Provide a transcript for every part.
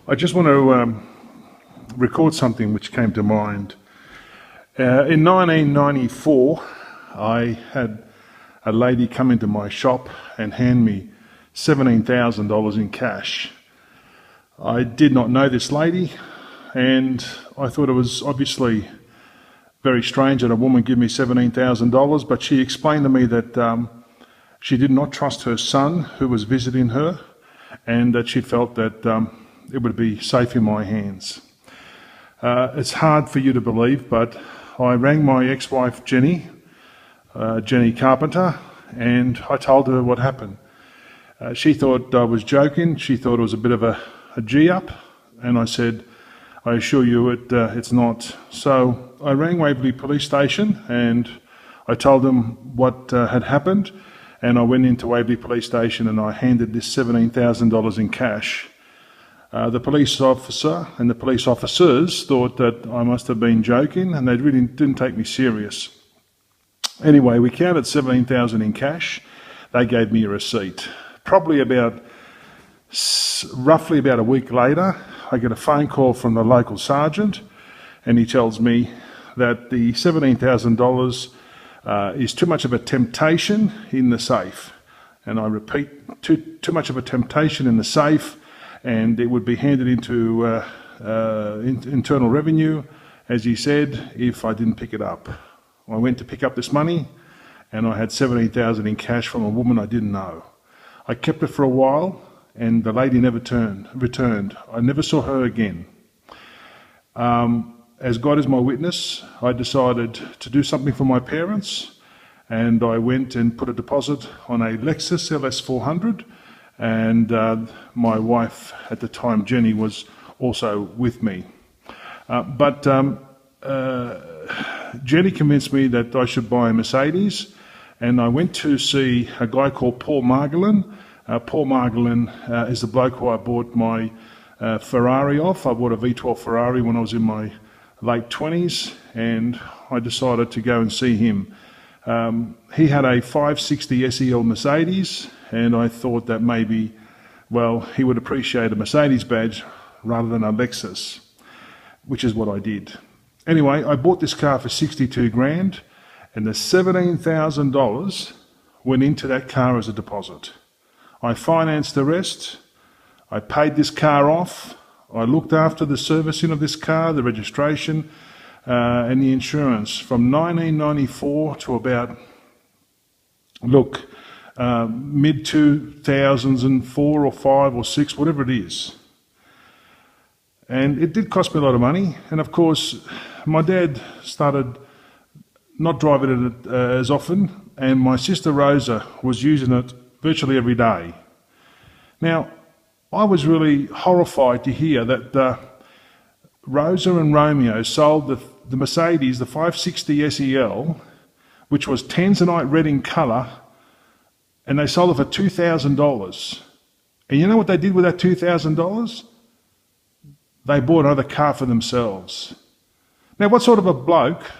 I just want to record something which came to mind. In 1994, I had a lady come into my shop and hand me $17,000 in cash. I did not know this lady, and I thought it was obviously very strange that a woman give me $17,000, but she explained to me that she did not trust her son who was visiting her, and that she felt that it would be safe in my hands. It's hard for you to believe, but I rang my ex-wife Jenny Carpenter, and I told her what happened. She thought I was joking. She thought it was a bit of a G-up, and I said, I assure you it's not. So I rang Waverley Police Station and I told them what had happened, and I went into Waverley Police Station and I handed this $17,000 in cash. The police officer and the police officers thought that I must have been joking, and they really didn't take me serious. Anyway, we counted $17,000 in cash. They gave me a receipt. Roughly about a week later, I get a phone call from the local sergeant, and he tells me that the $17,000 is too much of a temptation in the safe. And I repeat, too much of a temptation in the safe, and it would be handed into Internal Revenue, as he said, if I didn't pick it up. I went to pick up this money, and I had $17,000 in cash from a woman I didn't know. I kept it for a while, and the lady never returned. I never saw her again. As God is my witness, I decided to do something for my parents, and I went and put a deposit on a Lexus LS400, and my wife at the time, Jenny, was also with me. But Jenny convinced me that I should buy a Mercedes, and I went to see a guy called Paul Margolin. Paul Margolin is the bloke who I bought my Ferrari off. I bought a V12 Ferrari when I was in my late 20s, and I decided to go and see him. He had a 560 SEL Mercedes, and I thought that maybe, well, he would appreciate a Mercedes badge rather than a Lexus, which is what I did. Anyway, I bought this car for 62 grand, and the $17,000 went into that car as a deposit. I financed the rest. I paid this car off. I looked after the servicing of this car, the registration, and the insurance from 1994 to about, mid-2004 or 5 or 6, whatever it is. And it did cost me a lot of money. And of course, my dad started not driving it as often, and my sister Rosa was using it virtually every day. Now, I was really horrified to hear that Rosa and Romeo sold the Mercedes, the 560 SEL, which was tanzanite red in colour, and they sold it for $2,000. And you know what they did with that $2,000? They bought another car for themselves. Now, what sort of a bloke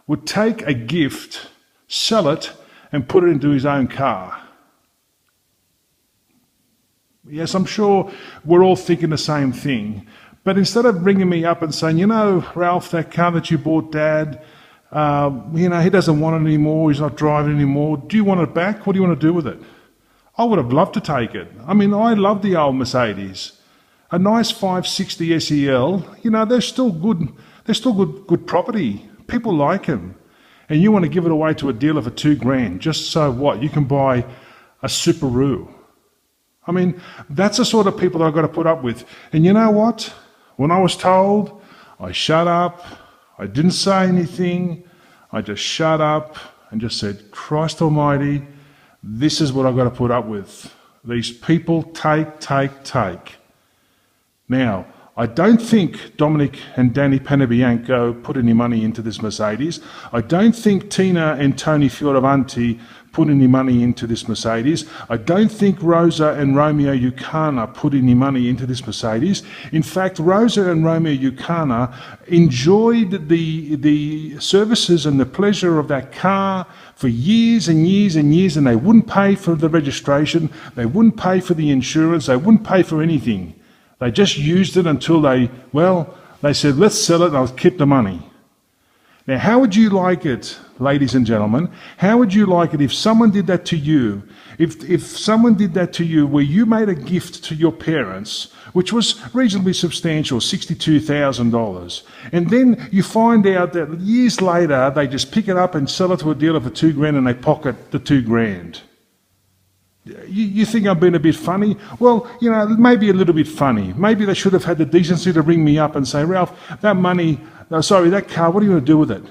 would take a gift, sell it, and put it into his own car? Yes, I'm sure we're all thinking the same thing. But instead of ringing me up and saying, you know, Ralph, that car that you bought Dad, he doesn't want it anymore, he's not driving anymore, do you want it back? What do you want to do with it? I would have loved to take it. I mean, I love the old Mercedes. A nice 560 SEL, they're still good property. People like them. And you want to give it away to a dealer for $2 grand, just so what? You can buy a Subaru. I mean, that's the sort of people that I've got to put up with. And you know what? When I was told, I shut up. I didn't say anything. I just shut up and just said, Christ Almighty, this is what I've got to put up with. These people take. Now, I don't think Dominic and Danny Panebianco put any money into this Mercedes. I don't think Tina and Tony Fioravanti put any money into this Mercedes. I don't think Rosa and Romeo Ucana put any money into this Mercedes. In fact, Rosa and Romeo Ucana enjoyed the services and the pleasure of that car for years and years and years, and they wouldn't pay for the registration, they wouldn't pay for the insurance, they wouldn't pay for anything. They just used it until they said, let's sell it and I'll keep the money. Now, how would you like it, ladies and gentlemen? How would you like it if someone did that to you? If someone did that to you where you made a gift to your parents, which was reasonably substantial, $62,000, and then you find out that years later they just pick it up and sell it to a dealer for $2,000 and they pocket the $2,000. You think I'm being a bit funny? Well, maybe a little bit funny. Maybe they should have had the decency to ring me up and say, Ralph, that car, what are you going to do with it?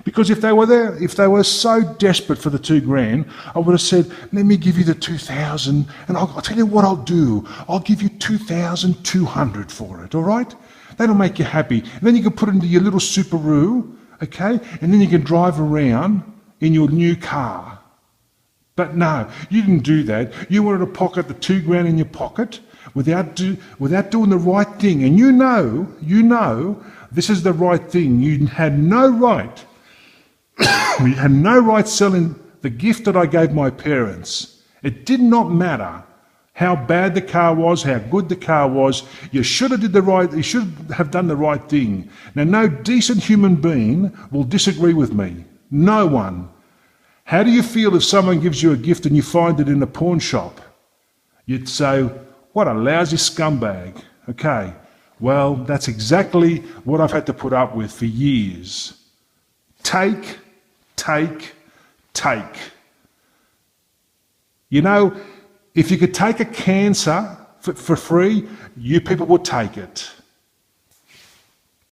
Because if they were so desperate for the $2,000, I would have said, let me give you the $2,000, and I'll tell you what I'll do. I'll give you $2,200 for it, all right? That'll make you happy. And then you can put it into your little Subaru, okay? And then you can drive around in your new car. But no, you didn't do that. You wanted to pocket the $2,000 in your pocket without doing the right thing. And you know, this is the right thing. You had no right. You had no right selling the gift that I gave my parents. It did not matter how bad the car was, how good the car was. You should have done the right thing. Now, no decent human being will disagree with me. No one. How do you feel if someone gives you a gift and you find it in a pawn shop? You'd say, what a lousy scumbag. Okay, well, that's exactly what I've had to put up with for years. Take. If you could take a cancer for free, you people would take it.